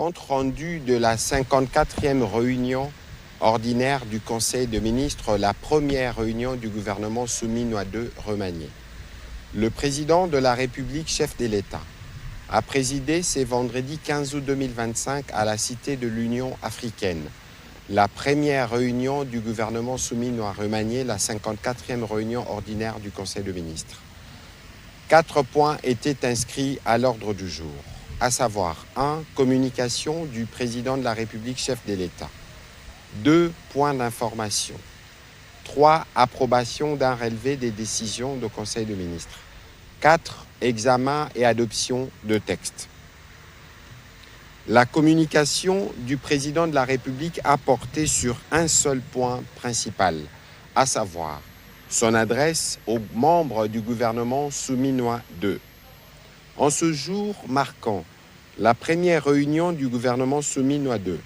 Compte rendu de la 54e réunion ordinaire du Conseil des ministres, la première réunion du gouvernement souminois II remanié. Le président de la République, chef de l'État, a présidé ce vendredi 15 août 2025 à la Cité de l'Union africaine, la première réunion du gouvernement souminois remanié, la 54e réunion ordinaire du Conseil des ministres. 4 points étaient inscrits à l'ordre du jour, à savoir 1. Communication du président de la République, chef de l'État. 2. Points d'information. 3. Approbation d'un relevé des décisions du Conseil des ministres. 4. Examen et adoption de textes. La communication du président de la République a porté sur un seul point principal, à savoir son adresse aux membres du gouvernement souminois II. En ce jour marquant la première réunion du gouvernement souminois II,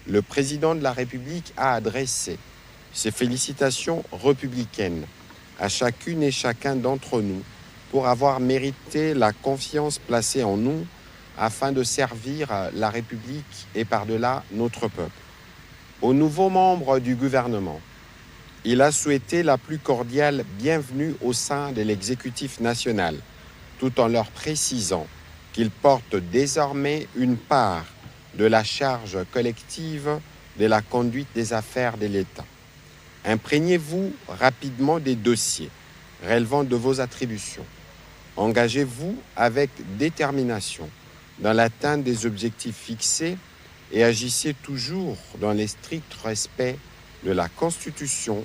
le président de la République a adressé ses félicitations républicaines à chacune et chacun d'entre nous pour avoir mérité la confiance placée en nous afin de servir la République et par-delà notre peuple. Aux nouveaux membres du gouvernement, il a souhaité la plus cordiale bienvenue au sein de l'exécutif national, tout en leur précisant qu'ils portent désormais une part de la charge collective de la conduite des affaires de l'État. Imprégnez-vous rapidement des dossiers relevant de vos attributions. Engagez-vous avec détermination dans l'atteinte des objectifs fixés et agissez toujours dans le strict respect de la Constitution,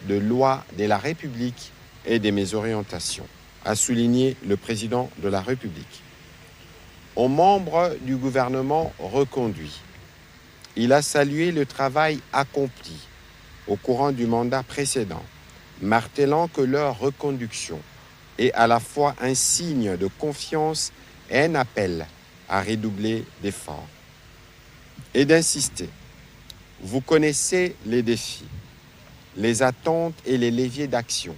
de loi de la République et de mes orientations, a souligné le président de la République. Aux membres du gouvernement reconduit, il a salué le travail accompli au courant du mandat précédent, martelant que leur reconduction est à la fois un signe de confiance et un appel à redoubler d'efforts. Et d'insister, vous connaissez les défis, les attentes et les leviers d'action.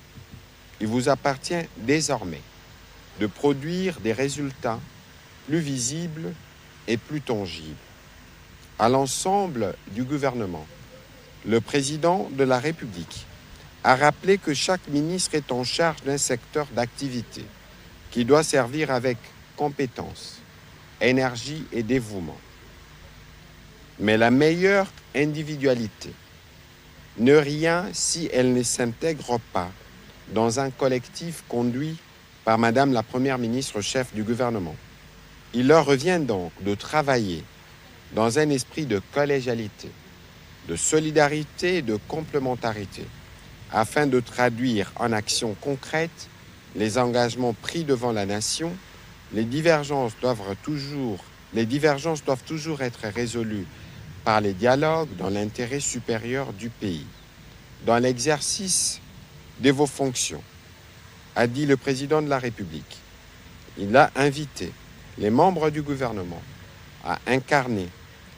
Il vous appartient désormais de produire des résultats plus visibles et plus tangibles. À l'ensemble du gouvernement, le président de la République a rappelé que chaque ministre est en charge d'un secteur d'activité qui doit servir avec compétence, énergie et dévouement. Mais la meilleure individualité n'est rien si elle ne s'intègre pas dans un collectif conduit par Madame la Première ministre chef du gouvernement. Il leur revient donc de travailler dans un esprit de collégialité, de solidarité et de complémentarité, afin de traduire en actions concrètes les engagements pris devant la nation. Les divergences doivent toujours être résolues par les dialogues dans l'intérêt supérieur du pays. Dans l'exercice de vos fonctions, a dit le président de la République, il a invité les membres du gouvernement à incarner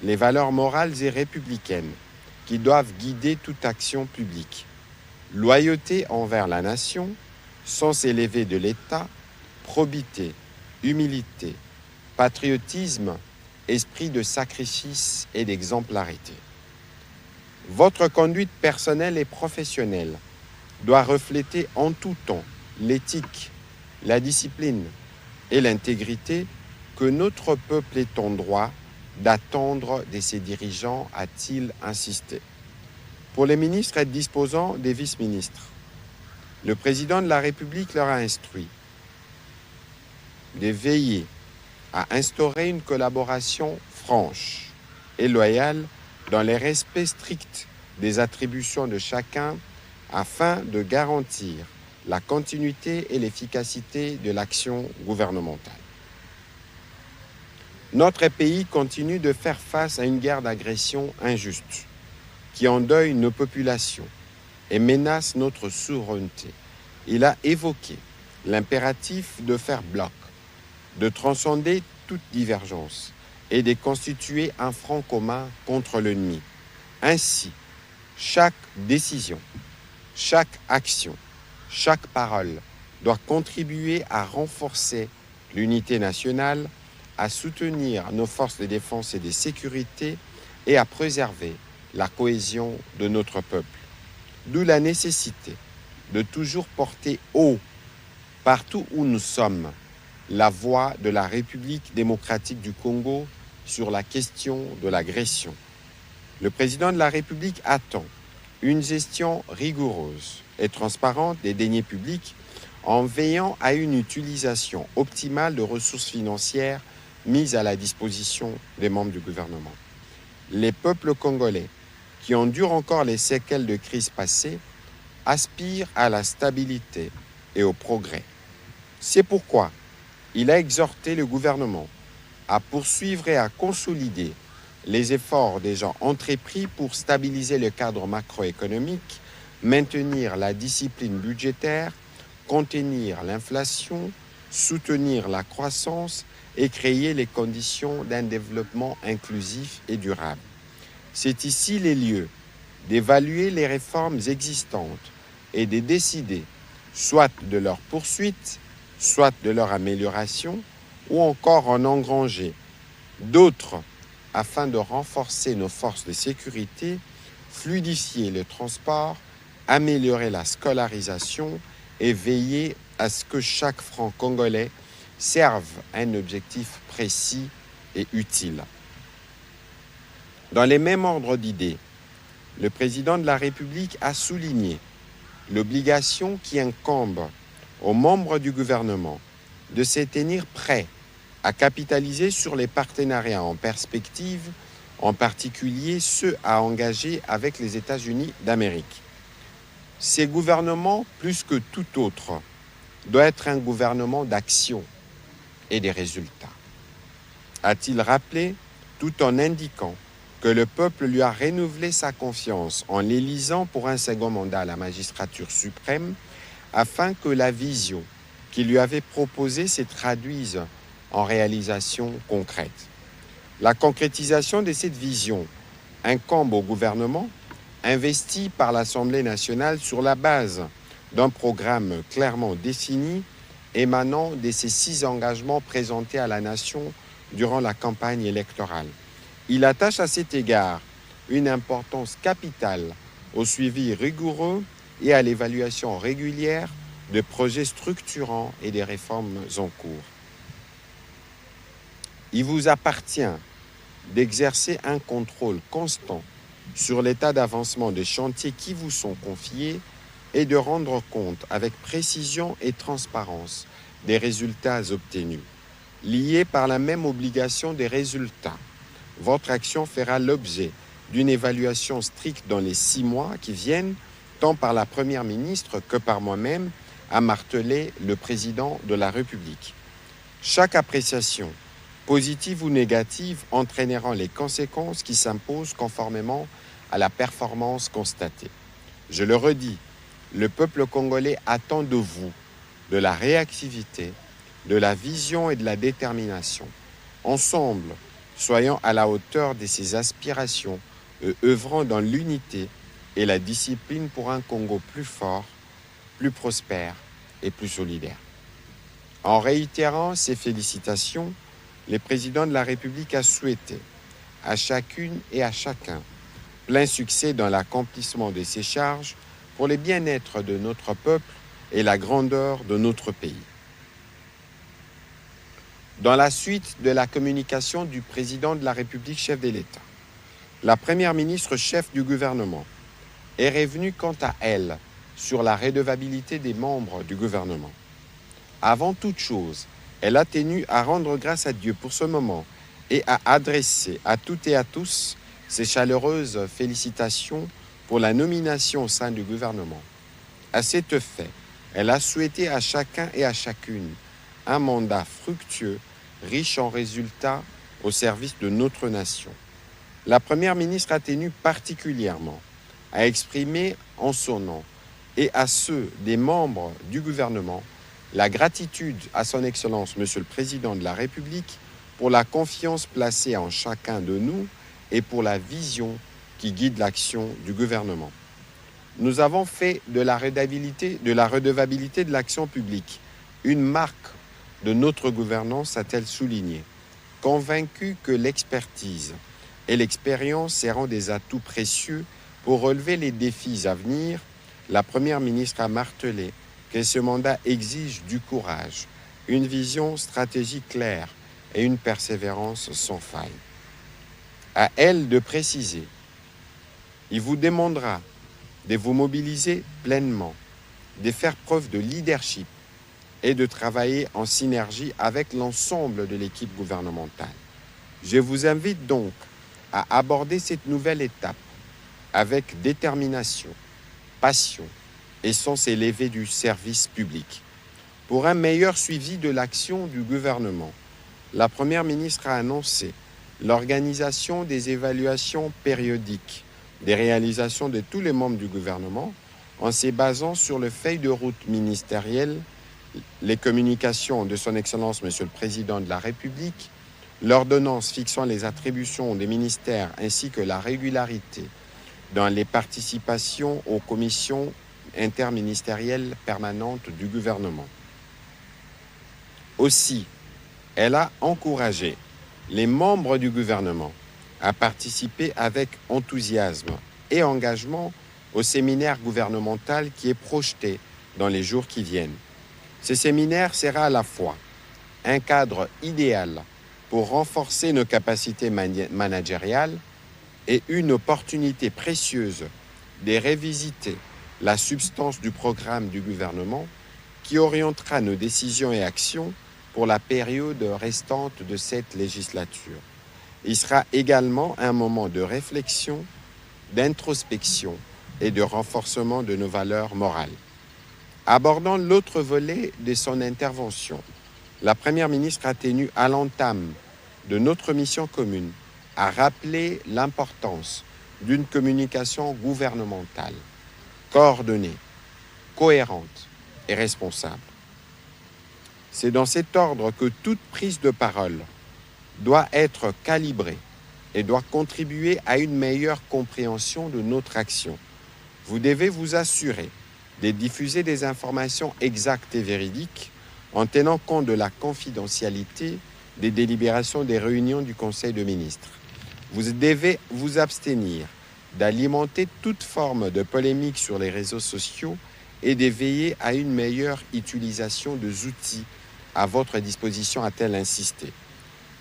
les valeurs morales et républicaines qui doivent guider toute action publique. Loyauté envers la nation, sens élevé de l'État, probité, humilité, patriotisme, esprit de sacrifice et d'exemplarité. Votre conduite personnelle et professionnelle doit refléter en tout temps l'éthique, la discipline et l'intégrité que notre peuple est en droit d'attendre de ses dirigeants, a-t-il insisté. Pour les ministres et disposants des vice-ministres, le président de la République leur a instruit de veiller à instaurer une collaboration franche et loyale dans le respect strict des attributions de chacun afin de garantir la continuité et l'efficacité de l'action gouvernementale. Notre pays continue de faire face à une guerre d'agression injuste qui endeuille nos populations et menace notre souveraineté. Il a évoqué l'impératif de faire bloc, de transcender toute divergence et de constituer un front commun contre l'ennemi. Ainsi, chaque décision, chaque action, chaque parole doit contribuer à renforcer l'unité nationale, à soutenir nos forces de défense et de sécurité et à préserver la cohésion de notre peuple. D'où la nécessité de toujours porter haut, partout où nous sommes, la voix de la République démocratique du Congo sur la question de l'agression. Le président de la République attend une gestion rigoureuse et transparente des deniers publics en veillant à une utilisation optimale de ressources financières mises à la disposition des membres du gouvernement. Les peuples congolais, qui endurent encore les séquelles de crises passées, aspirent à la stabilité et au progrès. C'est pourquoi il a exhorté le gouvernement à poursuivre et à consolider les efforts déjà entrepris pour stabiliser le cadre macroéconomique, maintenir la discipline budgétaire, contenir l'inflation, soutenir la croissance et créer les conditions d'un développement inclusif et durable. C'est ici les lieux d'évaluer les réformes existantes et de décider soit de leur poursuite, soit de leur amélioration, ou encore en engranger d'autres afin de renforcer nos forces de sécurité, fluidifier le transport, améliorer la scolarisation et veiller à ce que chaque franc congolais serve un objectif précis et utile. Dans les mêmes ordres d'idées, le président de la République a souligné l'obligation qui incombe aux membres du gouvernement de se tenir prêts à capitaliser sur les partenariats en perspective, en particulier ceux à engager avec les États-Unis d'Amérique. Ces gouvernements, plus que tout autre, doit être un gouvernement d'action et des résultats, a-t-il rappelé, tout en indiquant que le peuple lui a renouvelé sa confiance en l'élisant pour un second mandat à la magistrature suprême, afin que la vision qu'il lui avait proposée se traduise en réalisation concrète. La concrétisation de cette vision incombe au gouvernement, investi par l'Assemblée nationale sur la base d'un programme clairement défini émanant de ces 6 engagements présentés à la nation durant la campagne électorale. Il attache à cet égard une importance capitale au suivi rigoureux et à l'évaluation régulière de projets structurants et des réformes en cours. Il vous appartient d'exercer un contrôle constant sur l'état d'avancement des chantiers qui vous sont confiés et de rendre compte avec précision et transparence des résultats obtenus. Liés par la même obligation des résultats, votre action fera l'objet d'une évaluation stricte dans les 6 mois qui viennent, tant par la Première ministre que par moi-même, a martelé le président de la République. Chaque appréciation, positive ou négative, entraînera les conséquences qui s'imposent conformément à la performance constatée. Je le redis, le peuple congolais attend de vous de la réactivité, de la vision et de la détermination. Ensemble, soyons à la hauteur de ses aspirations et œuvrons dans l'unité et la discipline pour un Congo plus fort, plus prospère et plus solidaire. En réitérant ces félicitations, le président de la République a souhaité à chacune et à chacun plein succès dans l'accomplissement de ses charges pour le bien-être de notre peuple et la grandeur de notre pays. Dans la suite de la communication du président de la République, chef de l'État, la première ministre chef du gouvernement est revenue quant à elle sur la redevabilité des membres du gouvernement. Avant toute chose, elle a tenu à rendre grâce à Dieu pour ce moment et à adresser à toutes et à tous ses chaleureuses félicitations pour la nomination au sein du gouvernement. À cet effet, elle a souhaité à chacun et à chacune un mandat fructueux, riche en résultats au service de notre nation. La Première ministre a tenu particulièrement à exprimer en son nom et à ceux des membres du gouvernement la gratitude à son Excellence, Monsieur le Président de la République, pour la confiance placée en chacun de nous et pour la vision qui guide l'action du gouvernement. Nous avons fait de la redevabilité de l'action publique une marque de notre gouvernance, a-t-elle souligné. Convaincu que l'expertise et l'expérience seront des atouts précieux pour relever les défis à venir, la Première ministre a martelé que ce mandat exige du courage, une vision stratégique claire et une persévérance sans faille. À elle de préciser. Il vous demandera de vous mobiliser pleinement, de faire preuve de leadership et de travailler en synergie avec l'ensemble de l'équipe gouvernementale. Je vous invite donc à aborder cette nouvelle étape avec détermination, passion et sens élevé du service public. Pour un meilleur suivi de l'action du gouvernement, la Première ministre a annoncé l'organisation des évaluations périodiques des réalisations de tous les membres du gouvernement en se basant sur le feuille de route ministérielle, les communications de son Excellence Monsieur le Président de la République, l'ordonnance fixant les attributions des ministères ainsi que la régularité dans les participations aux commissions interministérielles permanentes du gouvernement. Aussi, elle a encouragé les membres du gouvernement à participer avec enthousiasme et engagement au séminaire gouvernemental qui est projeté dans les jours qui viennent. Ce séminaire sera à la fois un cadre idéal pour renforcer nos capacités managériales et une opportunité précieuse de révisiter la substance du programme du gouvernement qui orientera nos décisions et actions pour la période restante de cette législature. Il sera également un moment de réflexion, d'introspection et de renforcement de nos valeurs morales. Abordant l'autre volet de son intervention, la Première ministre a tenu à l'entame de notre mission commune à rappeler l'importance d'une communication gouvernementale, coordonnée, cohérente et responsable. C'est dans cet ordre que toute prise de parole doit être calibrée et doit contribuer à une meilleure compréhension de notre action. Vous devez vous assurer de diffuser des informations exactes et véridiques en tenant compte de la confidentialité des délibérations des réunions du Conseil de ministres. Vous devez vous abstenir d'alimenter toute forme de polémique sur les réseaux sociaux et de veiller à une meilleure utilisation des outils à votre disposition, a-t-elle insisté.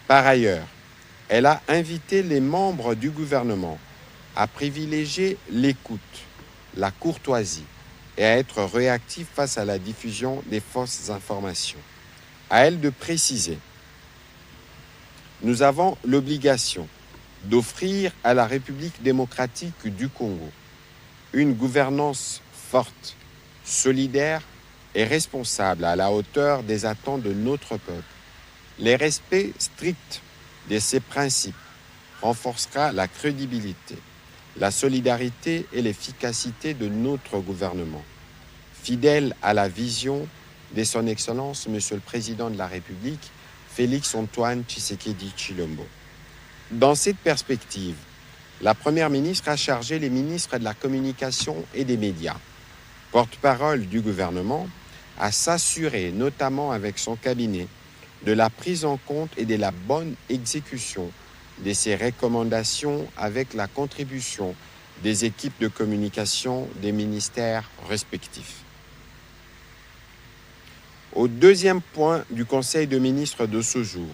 Par ailleurs, elle a invité les membres du gouvernement à privilégier l'écoute, la courtoisie et à être réactifs face à la diffusion des fausses informations. À elle de préciser. Nous avons l'obligation d'offrir à la République démocratique du Congo une gouvernance forte, solidaire et responsable à la hauteur des attentes de notre peuple. Le respect strict de ces principes renforcera la crédibilité, la solidarité et l'efficacité de notre gouvernement. Fidèle à la vision de son Excellence, Monsieur le Président de la République, Félix-Antoine Tshisekedi Tshilombo. Dans cette perspective, la Première ministre a chargé les ministres de la Communication et des Médias, porte-parole du gouvernement, à s'assurer, notamment avec son cabinet, de la prise en compte et de la bonne exécution de ces recommandations avec la contribution des équipes de communication des ministères respectifs. Au deuxième point du Conseil de ministres de ce jour,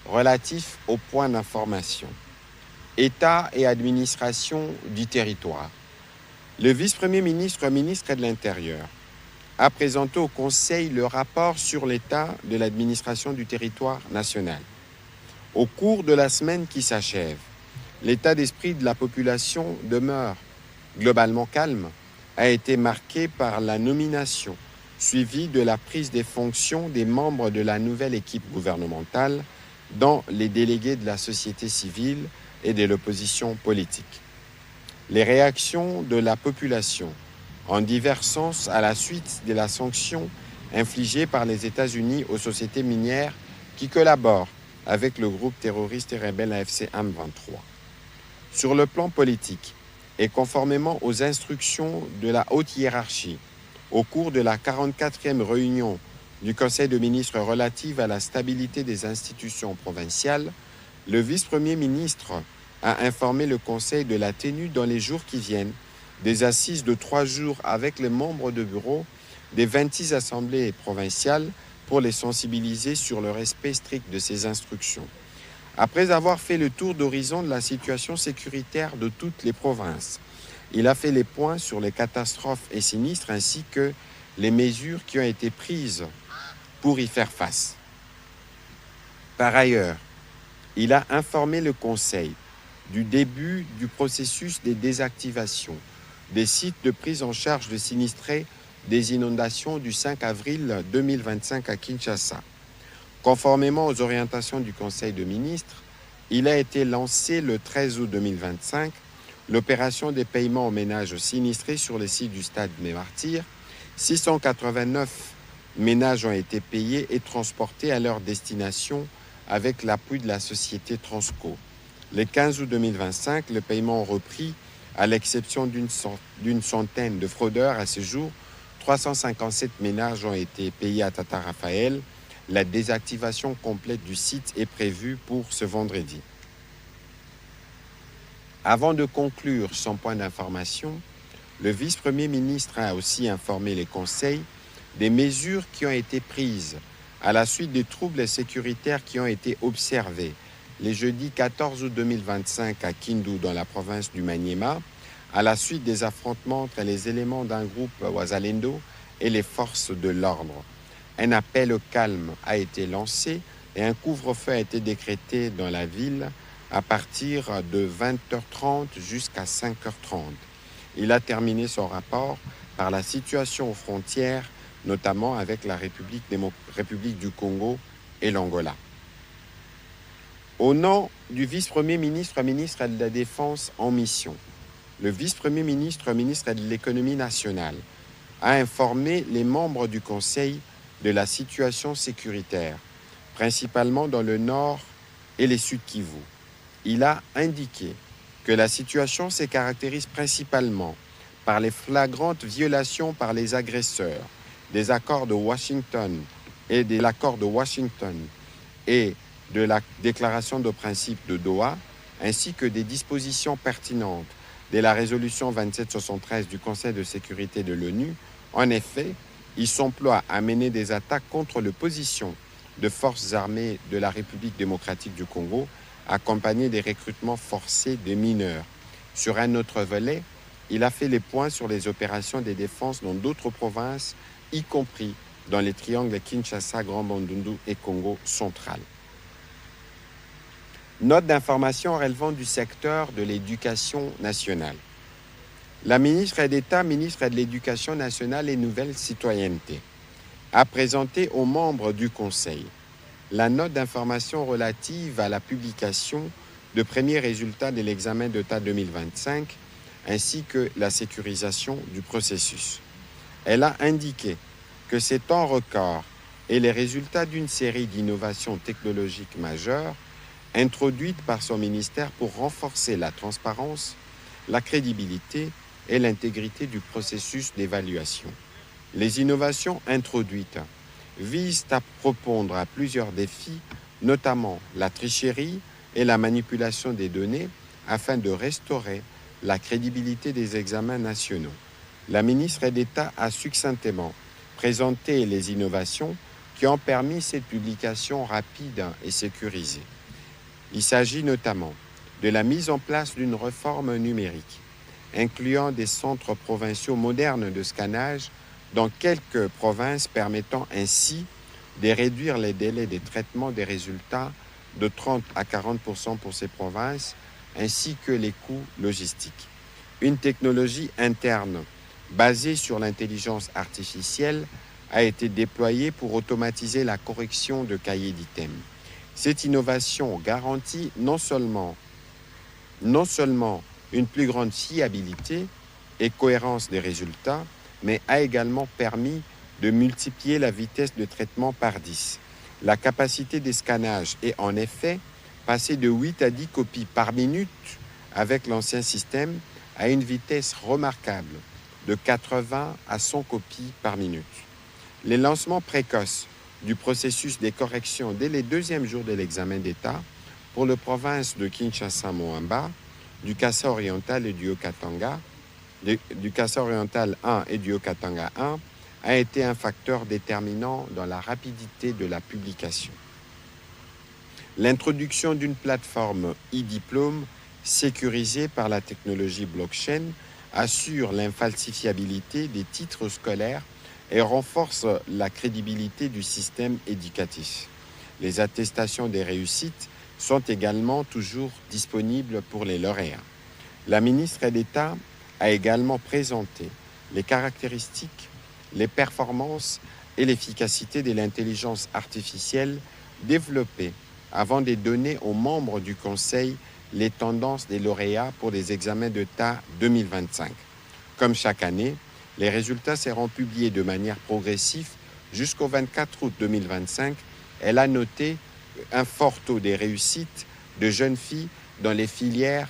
relatif au point d'information, État et administration du territoire, le vice-premier ministre, ministre de l'Intérieur, a présenté au Conseil le rapport sur l'état de l'administration du territoire national. Au cours de la semaine qui s'achève, l'état d'esprit de la population demeure globalement calme, a été marqué par la nomination suivie de la prise des fonctions des membres de la nouvelle équipe gouvernementale, dont les délégués de la société civile et de l'opposition politique. Les réactions de la population en divers sens à la suite de la sanction infligée par les États-Unis aux sociétés minières qui collaborent avec le groupe terroriste et rebelle AFC M23. Sur le plan politique, et conformément aux instructions de la haute hiérarchie, au cours de la 44e réunion du Conseil de ministres relative à la stabilité des institutions provinciales, le vice-premier ministre a informé le Conseil de la tenue dans les jours qui viennent des assises de 3 jours avec les membres de bureau des 26 assemblées provinciales pour les sensibiliser sur le respect strict de ces instructions. Après avoir fait le tour d'horizon de la situation sécuritaire de toutes les provinces, il a fait les points sur les catastrophes et sinistres ainsi que les mesures qui ont été prises pour y faire face. Par ailleurs, il a informé le Conseil du début du processus de désactivation des sites de prise en charge de sinistrés des inondations du 5 avril 2025 à Kinshasa. Conformément aux orientations du Conseil de ministres, il a été lancé le 13 août 2025 l'opération des paiements aux ménages sinistrés sur les sites du stade des Martyrs. 689 ménages ont été payés et transportés à leur destination avec l'appui de la société Transco. Le 15 août 2025, le paiement a repris, à l'exception d'une centaine de fraudeurs. À ce jour, 357 ménages ont été payés à Tata Raphaël. La désactivation complète du site est prévue pour ce vendredi. Avant de conclure son point d'information, le vice-premier ministre a aussi informé les conseils des mesures qui ont été prises à la suite des troubles sécuritaires qui ont été observés les jeudis 14 août 2025 à Kindu dans la province du Maniema, à la suite des affrontements entre les éléments d'un groupe Wazalendo et les forces de l'ordre. Un appel au calme a été lancé et un couvre-feu a été décrété dans la ville à partir de 20h30 jusqu'à 5h30. Il a terminé son rapport par la situation aux frontières, notamment avec la République du Congo et l'Angola. Au nom du vice-premier ministre, ministre de la Défense en mission, le vice-premier ministre, ministre de l'Économie nationale, a informé les membres du Conseil de la situation sécuritaire, principalement dans le nord et les Sud Kivu. Il a indiqué que la situation se caractérise principalement par les flagrantes violations par les agresseurs des accords de Washington et de l'accord de Washington et de la déclaration de principe de Doha, ainsi que des dispositions pertinentes de la résolution 2773 du Conseil de sécurité de l'ONU. En effet, il s'emploie à mener des attaques contre les positions de forces armées de la République démocratique du Congo, accompagnées des recrutements forcés de mineurs. Sur un autre volet, il a fait les points sur les opérations de défense dans d'autres provinces, y compris dans les triangles Kinshasa, Grand Bandundu et Congo central. Note d'information relevant du secteur de l'éducation nationale. La ministre d'État, ministre de l'Éducation nationale et Nouvelle Citoyenneté, a présenté aux membres du Conseil la note d'information relative à la publication de premiers résultats de l'examen d'État 2025 ainsi que la sécurisation du processus. Elle a indiqué que ces temps records et les résultats d'une série d'innovations technologiques majeures introduites par son ministère pour renforcer la transparence, la crédibilité et l'intégrité du processus d'évaluation. Les innovations introduites visent à répondre à plusieurs défis, notamment la tricherie et la manipulation des données, afin de restaurer la crédibilité des examens nationaux. La ministre d'État a succinctement présenté les innovations qui ont permis cette publication rapide et sécurisée. Il s'agit notamment de la mise en place d'une réforme numérique, incluant des centres provinciaux modernes de scannage dans quelques provinces, permettant ainsi de réduire les délais de traitement des résultats de 30 à 40% pour ces provinces, ainsi que les coûts logistiques. Une technologie interne basée sur l'intelligence artificielle a été déployée pour automatiser la correction de cahiers d'items. Cette innovation garantit non seulement une plus grande fiabilité et cohérence des résultats, mais a également permis de multiplier la vitesse de traitement par 10. La capacité des scannages est en effet passée de 8 à 10 copies par minute avec l'ancien système à une vitesse remarquable de 80 à 100 copies par minute. les lancements précoces du processus des corrections dès les deuxièmes jours de l'examen d'État pour les provinces de Kinshasa-Moamba, du Kassa oriental et du Haut-Katanga, du Kassa oriental 1 et du Haut-Katanga 1, a été un facteur déterminant dans la rapidité de la publication. L'introduction d'une plateforme e-diplôme sécurisée par la technologie blockchain assure l'infalsifiabilité des titres scolaires et renforce la crédibilité du système éducatif. Les attestations des réussites sont également toujours disponibles pour les lauréats. La ministre d'État a également présenté les caractéristiques, les performances et l'efficacité de l'intelligence artificielle développée avant de donner aux membres du Conseil les tendances des lauréats pour les examens d'État 2025. Comme chaque année, les résultats seront publiés de manière progressive jusqu'au 24 août 2025. Elle a noté un fort taux de réussite de jeunes filles dans les filières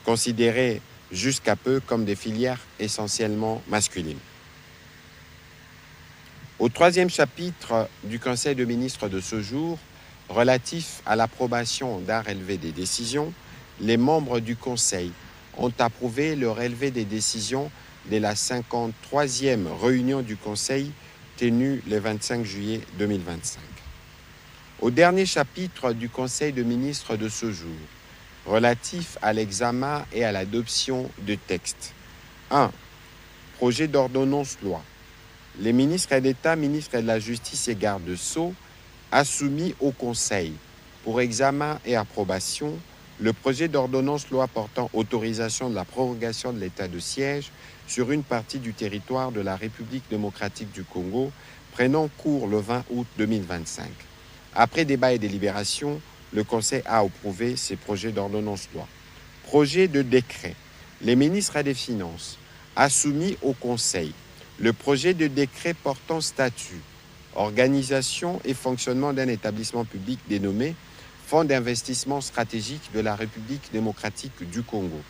considérées jusqu'à peu comme des filières essentiellement masculines. Au troisième chapitre du Conseil de ministres de ce jour, relatif à l'approbation d'un relevé des décisions, les membres du Conseil ont approuvé le relevé des décisions de la 53e réunion du Conseil tenue le 25 juillet 2025. Au dernier chapitre du Conseil de ministres de ce jour, relatif à l'examen et à l'adoption de textes. 1. Projet d'ordonnance-loi. Les ministres d'État, ministres de la Justice et gardes-sceaux a soumis au Conseil pour examen et approbation le projet d'ordonnance-loi portant autorisation de la prorogation de l'état de siège sur une partie du territoire de la République démocratique du Congo, prenant cours le 20 août 2025. Après débat et délibération, le Conseil a approuvé ces projets d'ordonnance-loi. Projet de décret. Les ministres des Finances a soumis au Conseil le projet de décret portant statut, organisation et fonctionnement d'un établissement public dénommé Fonds d'investissement stratégique de la République démocratique du Congo.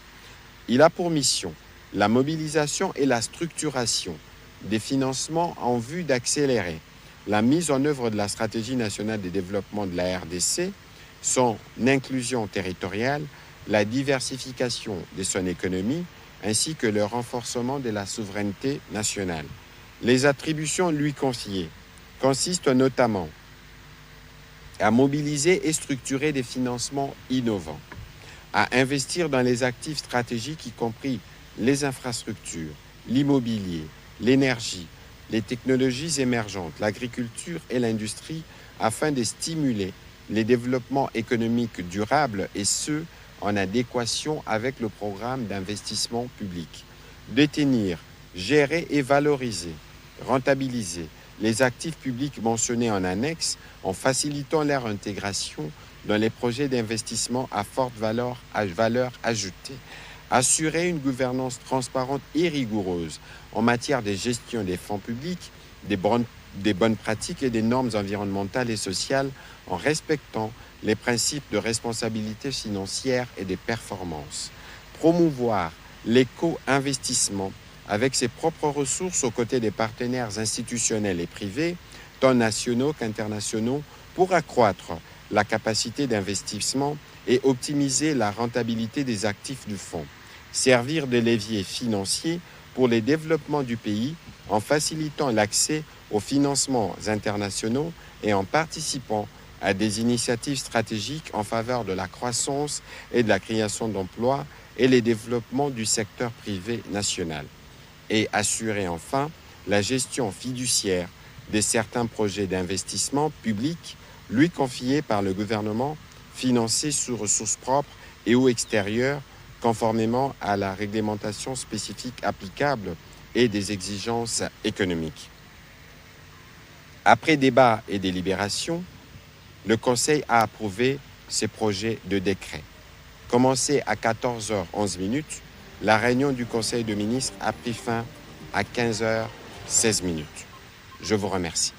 Il a pour mission la mobilisation et la structuration des financements en vue d'accélérer la mise en œuvre de la stratégie nationale de développement de la RDC, son inclusion territoriale, la diversification de son économie, ainsi que le renforcement de la souveraineté nationale. Les attributions lui confiées consistent notamment à mobiliser et structurer des financements innovants, à investir dans les actifs stratégiques, y compris les infrastructures, l'immobilier, l'énergie, les technologies émergentes, l'agriculture et l'industrie, afin de stimuler les développements économiques durables et ceux en adéquation avec le programme d'investissement public. Détenir, gérer et valoriser, rentabiliser les actifs publics mentionnés en annexe en facilitant leur intégration dans les projets d'investissement à forte valeur ajoutée. Assurer une gouvernance transparente et rigoureuse en matière de gestion des fonds publics, des bonnes pratiques et des normes environnementales et sociales en respectant les principes de responsabilité financière et de performance. Promouvoir l'éco-investissement avec ses propres ressources aux côtés des partenaires institutionnels et privés, tant nationaux qu'internationaux, pour accroître la capacité d'investissement et optimiser la rentabilité des actifs du fonds. Servir de levier financier pour les développements du pays en facilitant l'accès aux financements internationaux et en participant à des initiatives stratégiques en faveur de la croissance et de la création d'emplois et les développements du secteur privé national. Et assurer enfin la gestion fiduciaire de certains projets d'investissement publics lui confiés par le gouvernement, financés sous ressources propres et ou extérieures, conformément à la réglementation spécifique applicable et des exigences économiques. Après débat et délibération, le Conseil a approuvé ces projets de décret. Commencé à 14h11, la réunion du Conseil de ministres a pris fin à 15h16. Je vous remercie.